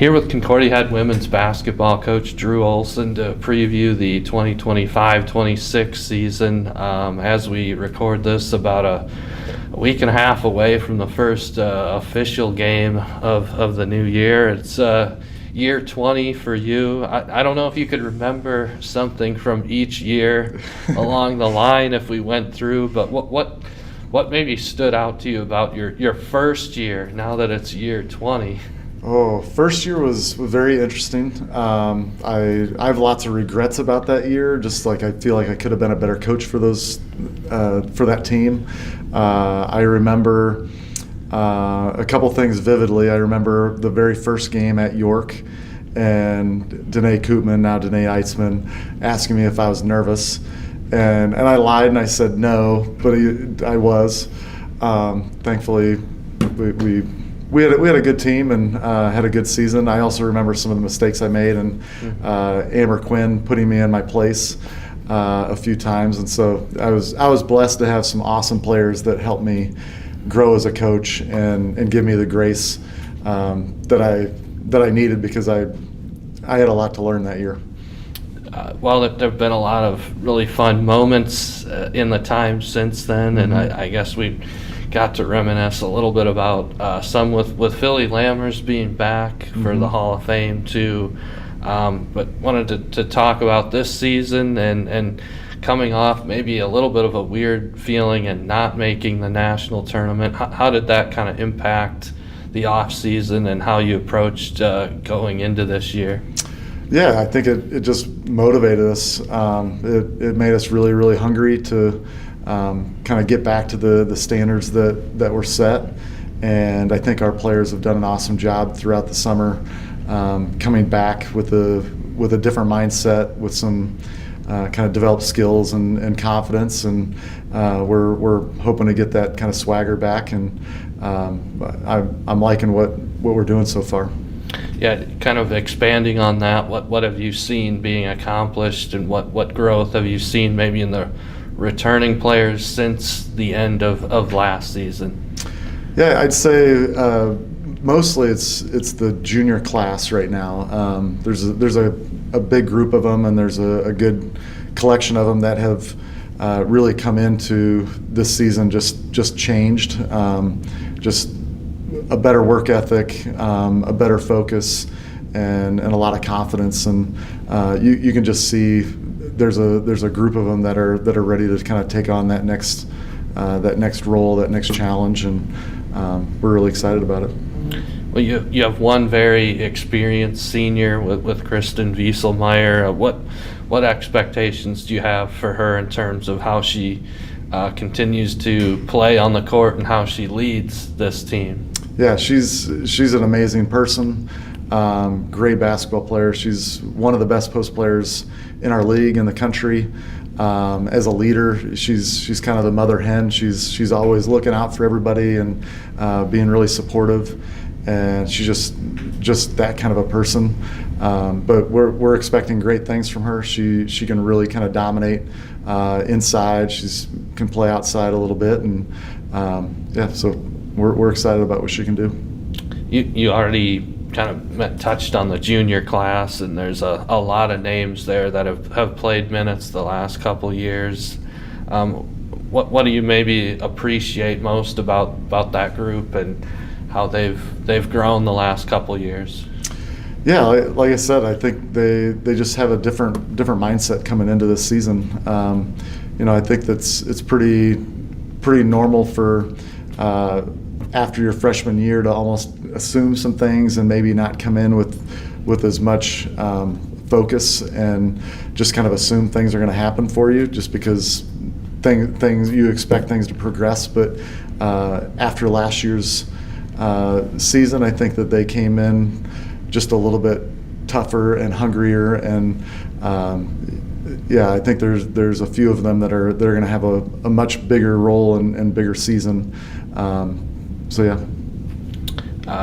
Here with Concordia head women's basketball coach Drew Olson to preview the 2025-26 season. As we record this, about a week and a half away from the first official game of the new year. It's year 20 for you. I don't know if you could remember something from each year along the line if we went through, but what maybe stood out to you about your first year now that it's year 20? Oh, first year was very interesting. I have lots of regrets about that year. Just like I feel like I could have been a better coach for that team. I remember a couple things vividly. I remember the very first game at York, and Danae Koopman, now Danae Eitzman, asking me if I was nervous, and I lied and I said no, but I was. Thankfully, we had a good team and had a good season. I also remember some of the mistakes I made, and Amber Quinn putting me in my place a few times, and so I was blessed to have some awesome players that helped me grow as a coach and give me the grace that I needed, because I had a lot to learn that year. Well, there have been a lot of really fun moments in the time since then, and I guess we got to reminisce a little bit about some with Philly Lammers being back for the Hall of Fame too. But wanted to talk about this season and coming off maybe a little bit of a weird feeling and not making the national tournament. How did that kind of impact the off season and how you approached going into this year? Yeah, I think it just motivated us. It made us really, really hungry to kind of get back to the standards that were set. And I think our players have done an awesome job throughout the summer, coming back with a different mindset, with some kind of developed skills and confidence. And we're hoping to get that kind of swagger back. And I'm liking what we're doing so far. Yeah, kind of expanding on that, what have you seen being accomplished, and what growth have you seen maybe in the returning players since the end of last season? Yeah, I'd say mostly it's the junior class right now. There's a big group of them, and there's a good collection of them that have really come into this season just changed, just a better work ethic, a better focus, and a lot of confidence. And you can just see there's a group of them that are ready to kind of take on that next role, that next challenge, and we're really excited about it. Well, you have one very experienced senior with Kristen Wieselmeyer. What expectations do you have for her in terms of how she continues to play on the court and how she leads this team? Yeah, she's an amazing person, great basketball player. She's one of the best post players in our league, in the country. As a leader, she's kind of the mother hen. She's always looking out for everybody and being really supportive, and she's just that kind of a person. But we're expecting great things from her. She can really kind of dominate inside. She can play outside a little bit, and so we're excited about what she can do. You already kind of touched on the junior class, and there's a lot of names there that have played minutes the last couple years. What do you maybe appreciate most about that group and how they've grown the last couple years? Yeah, like I said, I think they just have a different mindset coming into this season. I think it's pretty normal for after your freshman year to almost assume some things and maybe not come in with as much focus, and just kind of assume things are going to happen for you just because things you expect things to progress. But after last year's season, I think that they came in just a little bit tougher and hungrier, and I think there's a few of them that are going to have a much bigger role and bigger season.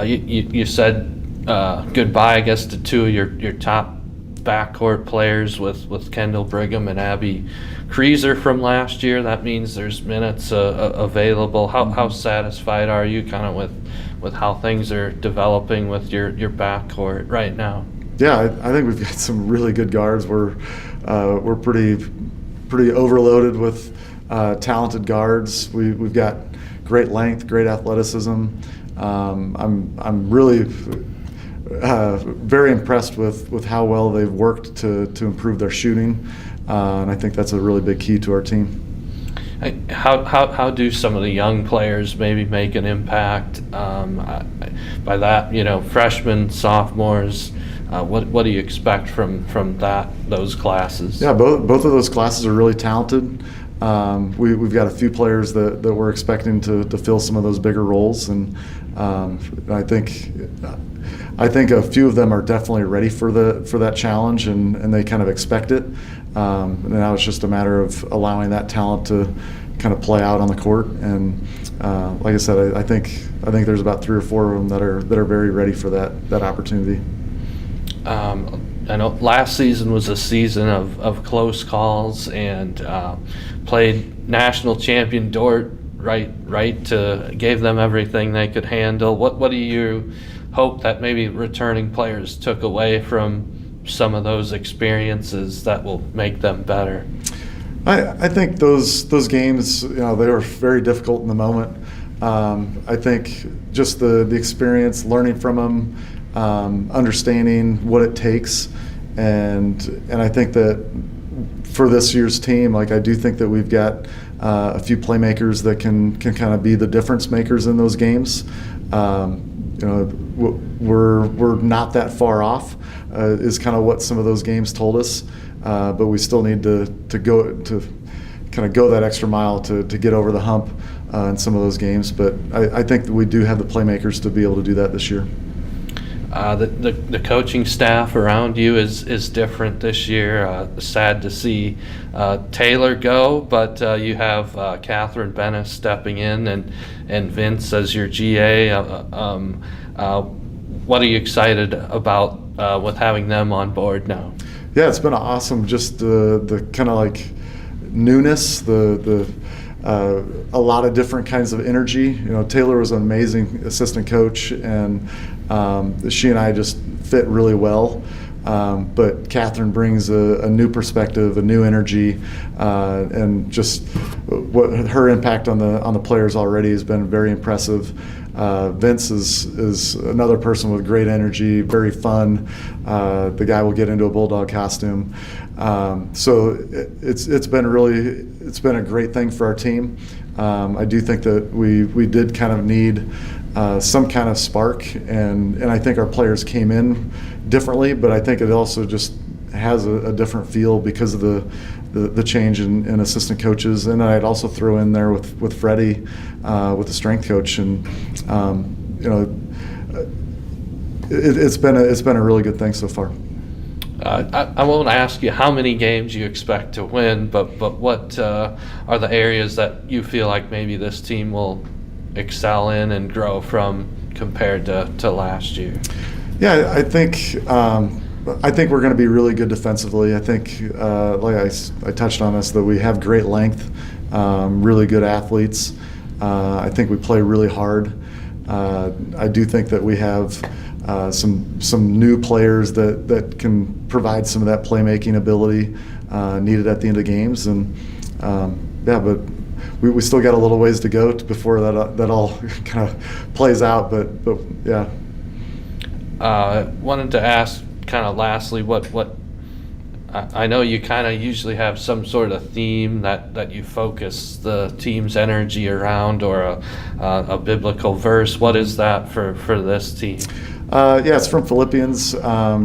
You said goodbye, I guess, to two of your top backcourt players with Kendall Brigham and Abby Creaser from last year. That means there's minutes available. How satisfied are you kind of with how things are developing with your backcourt right now? Yeah, I think we've got some really good guards. We're pretty overloaded with talented guards. We've got great length, great athleticism. I'm really very impressed with how well they've worked to improve their shooting, and I think that's a really big key to our team. How do some of the young players maybe make an impact? By that, freshmen, sophomores. What do you expect from those classes? Yeah, both of those classes are really talented. We've got a few players that we're expecting to fill some of those bigger roles, and I think a few of them are definitely ready for that challenge, and they kind of expect it. And now it's just a matter of allowing that talent to kind of play out on the court. And like I said, I think there's about 3 or 4 of them that are very ready for that opportunity. I know last season was a season of close calls, and played national champion Dort gave them everything they could handle. What do you hope that maybe returning players took away from some of those experiences that will make them better? I think those games, they were very difficult in the moment. I think just the experience, learning from them, understanding what it takes, and I think that for this year's team, I do think that we've got a few playmakers that can kind of be the difference makers in those games. We're not that far off, is kind of what some of those games told us, but we still need to go that extra mile to get over the hump in some of those games. But I think that we do have the playmakers to be able to do that this year. The coaching staff around you is different this year. Sad to see Taylor go, but you have Catherine Bennis stepping in and Vince as your GA. What are you excited about with having them on board now? Yeah, it's been awesome. Just the kind of newness, a lot of different kinds of energy. Taylor was an amazing assistant coach, and she and I just fit really well. But Catherine brings a new perspective, a new energy, and just what her impact on the players already has been very impressive. Vince is another person with great energy, very fun. The guy will get into a bulldog costume. So it's been a great thing for our team. I do think that we did kind of need some kind of spark, and I think our players came in differently, but I think it also just has a different feel because of the change in assistant coaches. And I'd also throw in there with Freddie, with the strength coach, and it's been a really good thing so far. I won't ask you how many games you expect to win, but what are the areas that you feel like maybe this team will excel in and grow from compared to last year? Yeah, I think we're going to be really good defensively. I think, like I touched on this, that we have great length, really good athletes. I think we play really hard. I do think that we have some new players that can provide some of that playmaking ability needed at the end of games, and but we still got a little ways to go before that all kind of plays out. But yeah. Wanted to ask, kind of lastly, what I know you kind of usually have some sort of theme that you focus the team's energy around, or a biblical verse. What is that for this team? Yeah, it's from Philippians,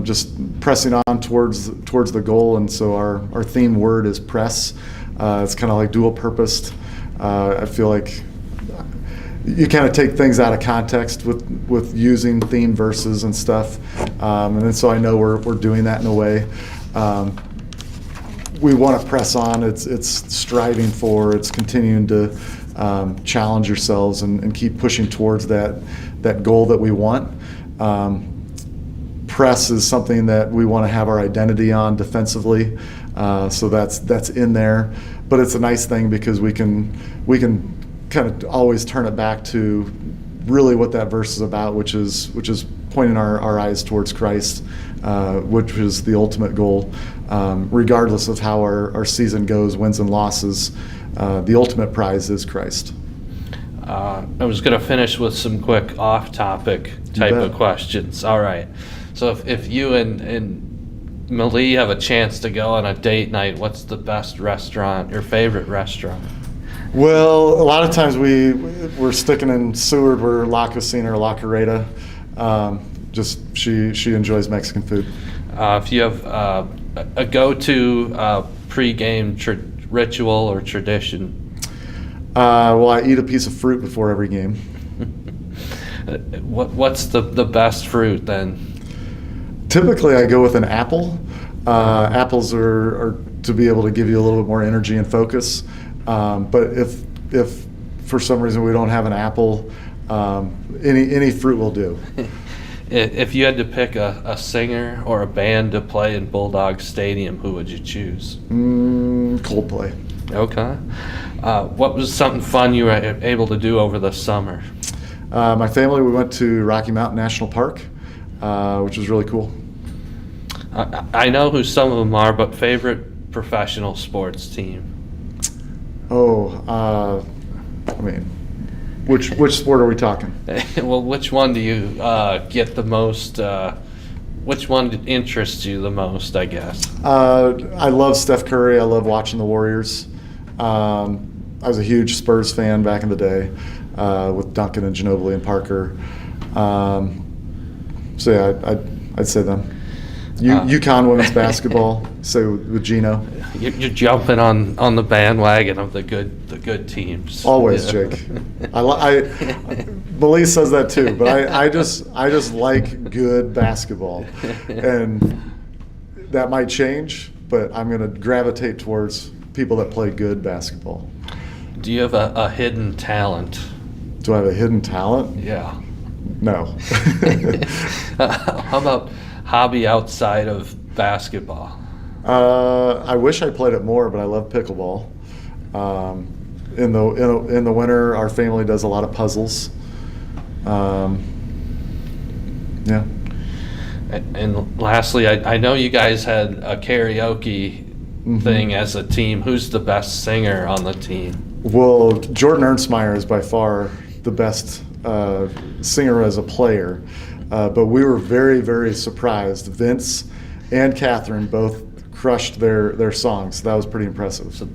just pressing on towards the goal, and so our theme word is press. It's kind of like dual purposed. I feel like you kind of take things out of context with using theme verses and stuff, and then so I know we're doing that in a way. We want to press on. It's striving for. It's continuing to challenge yourselves and keep pushing towards that goal that we want. press is something that we want to have our identity on defensively, so that's in there. But it's a nice thing because we can kind of always turn it back to really what that verse is about, which is pointing our eyes towards Christ, which is the ultimate goal. Regardless of how our season goes, wins and losses, the ultimate prize is Christ. I was going to finish with some quick off-topic type of questions. All right. So if you and Malie have a chance to go on a date night, what's the best restaurant, your favorite restaurant? Well, a lot of times we're sticking in Seward. We're La Cocina or La Carreta. Just she enjoys Mexican food. If you have a go-to pre-game ritual or tradition? Well, I eat a piece of fruit before every game. What's the best fruit then? Typically, I go with an apple. Apples are to be able to give you a little bit more energy and focus. But if for some reason we don't have an apple, any fruit will do. If you had to pick a singer or a band to play in Bulldog Stadium, who would you choose? Coldplay. Okay. What was something fun you were able to do over the summer? My family, we went to Rocky Mountain National Park, which was really cool. I know who some of them are, but favorite professional sports team? I mean, which sport are we talking? Well, which one do you get the most? Which one interests you the most, I guess? I love Steph Curry. I love watching the Warriors. I was a huge Spurs fan back in the day with Duncan and Ginobili and Parker. So yeah, I'd say them. UConn women's basketball. So with Gino. You're jumping on the bandwagon of the good teams. Always, Jake. Malie says that too, but I just like good basketball, and that might change, but I'm going to gravitate towards people that play good basketball. Do you have a hidden talent? Do I have a hidden talent? Yeah. No. How about hobby outside of basketball? I wish I played it more, but I love pickleball. In the winter, our family does a lot of puzzles. Yeah. And lastly, I know you guys had a karaoke thing as a team. Who's the best singer on the team? Well, Jordan Ernstmeyer is by far the best singer as a player, but we were very, very surprised. Vince and Catherine both crushed their songs. That was pretty impressive. So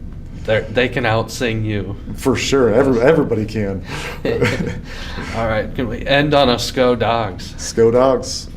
they can out-sing you. For sure. Everybody can. All right. Can we end on a SCO Dogs? SCO Dogs.